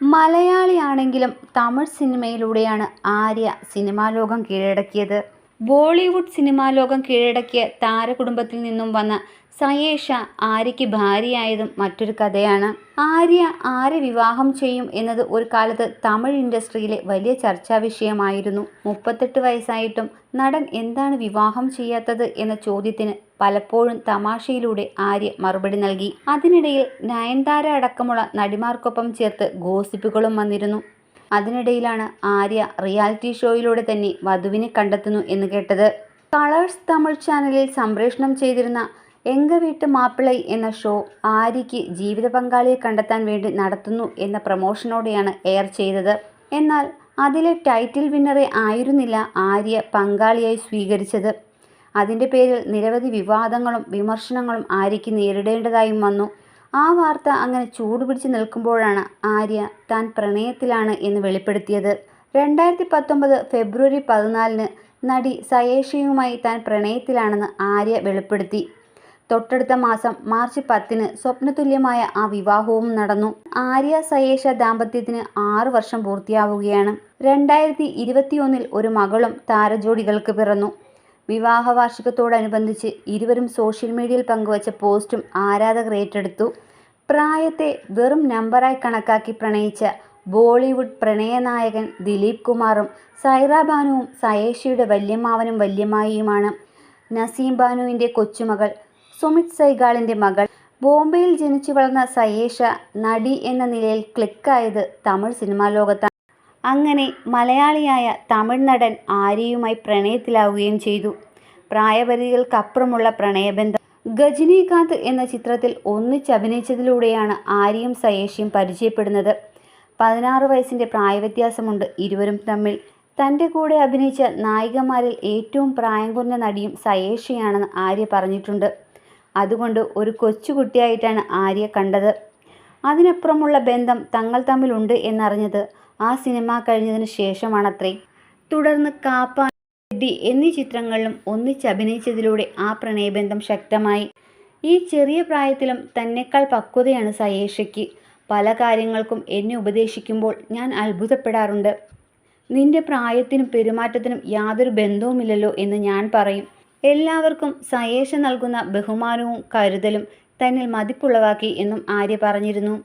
മലയാളിയാണെങ്കിലും തമിഴ് സിനിമയിലൂടെയാണ് ആര്യ സിനിമാലോകം കീഴടക്കിയത്. ബോളിവുഡ് സിനിമാലോകം കീഴടക്കിയ താരകുടുംബത്തിൽ നിന്നും വന്ന സയേഷ ആര്യയ്ക്ക് ഭാര്യയായതും മറ്റൊരു കഥയാണ്. ആര്യ ആരെ വിവാഹം ചെയ്യും എന്നത് ഒരു കാലത്ത് തമിഴ് ഇൻഡസ്ട്രിയിലെ വലിയ ചർച്ചാവിഷയമായിരുന്നു. 38 വയസ്സായിട്ടും നടൻ എന്താണ് വിവാഹം ചെയ്യാത്തത് എന്ന ചോദ്യത്തിന് പലപ്പോഴും തമാശയിലൂടെ ആര്യ മറുപടി നൽകി. അതിനിടയിൽ നയൻതാര അടക്കമുള്ള നടിമാർക്കൊപ്പം ചേർത്ത് ഗോസിപ്പുകളും വന്നിരുന്നു. അതിനിടയിലാണ് ആര്യ റിയാലിറ്റി ഷോയിലൂടെ തന്നെ വധുവിനെ കണ്ടെത്തുന്നു എന്ന് കേട്ടത്. കളേഴ്സ് തമിഴ് ചാനലിൽ സംപ്രേഷണം ചെയ്തിരുന്ന എങ്ക വീട്ട് മാപ്പിളൈ എന്ന ഷോ ആര്യയ്ക്ക് ജീവിത പങ്കാളിയെ കണ്ടെത്താൻ വേണ്ടി നടത്തുന്നു എന്ന പ്രമോഷനോടെയാണ് എയർ ചെയ്തത്. എന്നാൽ അതിലെ ടൈറ്റിൽ വിന്നറെ ആയിരുന്നില്ല ആര്യ പങ്കാളിയായി സ്വീകരിച്ചത്. അതിൻ്റെ പേരിൽ നിരവധി വിവാദങ്ങളും വിമർശനങ്ങളും ആര്യയ്ക്ക് നേരിടേണ്ടതായും വന്നു. ആ വാർത്ത അങ്ങനെ ചൂടുപിടിച്ച് നിൽക്കുമ്പോഴാണ് ആര്യ താൻ പ്രണയത്തിലാണ് എന്ന് വെളിപ്പെടുത്തിയത്. 2019 ഫെബ്രുവരി 14 നടി സയേഷയുമായി താൻ പ്രണയത്തിലാണെന്ന് ആര്യ വെളിപ്പെടുത്തി. തൊട്ടടുത്ത മാസം മാർച്ച് 10 സ്വപ്നതുല്യമായ ആ വിവാഹവും നടന്നു. ആര്യ സയേഷ ദാമ്പത്യത്തിന് 6 വർഷം പൂർത്തിയാവുകയാണ്. 2021 ഒരു മകളും താരജോഡികൾക്ക് പിറന്നു. വിവാഹ വാർഷികത്തോടനുബന്ധിച്ച് ഇരുവരും സോഷ്യൽ മീഡിയയിൽ പങ്കുവച്ച പോസ്റ്റും ആരാധകർ ഏറ്റെടുത്തു. പ്രായത്തെ വെറും നമ്പറായി കണക്കാക്കി പ്രണയിച്ച ബോളിവുഡ് പ്രണയനായകൻ ദിലീപ് കുമാറും സൈറ ബാനുവും സയേഷയുടെ വല്യമ്മാവനും വല്യമ്മായിയുമാണ്. നസീം ബാനുവിൻ്റെ കൊച്ചുമകൾ സുമിത് സൈഗാളിൻ്റെ മകൾ. ബോംബെയിൽ ജനിച്ചു വളർന്ന സയേഷ നടി എന്ന നിലയിൽ ക്ലിക്കായത് തമിഴ് സിനിമാ ലോകത്താണ്. അങ്ങനെ മലയാളിയായ തമിഴ് നടൻ ആര്യയുമായി പ്രണയത്തിലാവുകയും ചെയ്തു. പ്രായപരിധികൾക്കപ്പുറമുള്ള പ്രണയബന്ധം. ഗജനീകാന്ത് എന്ന ചിത്രത്തിൽ ഒന്നിച്ചഭിനയിച്ചതിലൂടെയാണ് ആര്യയും സയേഷയും പരിചയപ്പെടുന്നത്. 16 വയസ്സിൻ്റെ പ്രായവ്യത്യാസമുണ്ട് ഇരുവരും തമ്മിൽ. തൻ്റെ കൂടെ അഭിനയിച്ച നായികമാരിൽ ഏറ്റവും പ്രായം കുറഞ്ഞ നടിയും സയേഷയാണെന്ന് ആര്യ പറഞ്ഞിട്ടുണ്ട്. അതുകൊണ്ട് ഒരു കൊച്ചുകുട്ടിയായിട്ടാണ് ആര്യ കണ്ടത്. അതിനപ്പുറമുള്ള ബന്ധം തങ്ങൾ തമ്മിലുണ്ട് എന്നറിഞ്ഞത് ആ സിനിമ കഴിഞ്ഞതിന് ശേഷമാണത്രേ. തുടർന്ന് കാപ്പ, റെഡ്ഡി എന്നീ ചിത്രങ്ങളിലും ഒന്നിച്ചഭിനയിച്ചതിലൂടെ ആ പ്രണയബന്ധം ശക്തമായി. ഈ ചെറിയ പ്രായത്തിലും തന്നെക്കാൾ പക്വതയാണ് സയേഷയ്ക്ക്. പല കാര്യങ്ങൾക്കും എന്നെ ഉപദേശിക്കുമ്പോൾ ഞാൻ അത്ഭുതപ്പെടാറുണ്ട്. നിന്റെ പ്രായത്തിനും പെരുമാറ്റത്തിനും യാതൊരു ബന്ധവുമില്ലല്ലോ എന്ന് ഞാൻ പറയും. എല്ലാവർക്കും സയേഷ നൽകുന്ന ബഹുമാനവും കരുതലും തന്നിൽ മതിപ്പുളവാക്കി എന്നും ആര്യ പറഞ്ഞിരുന്നു.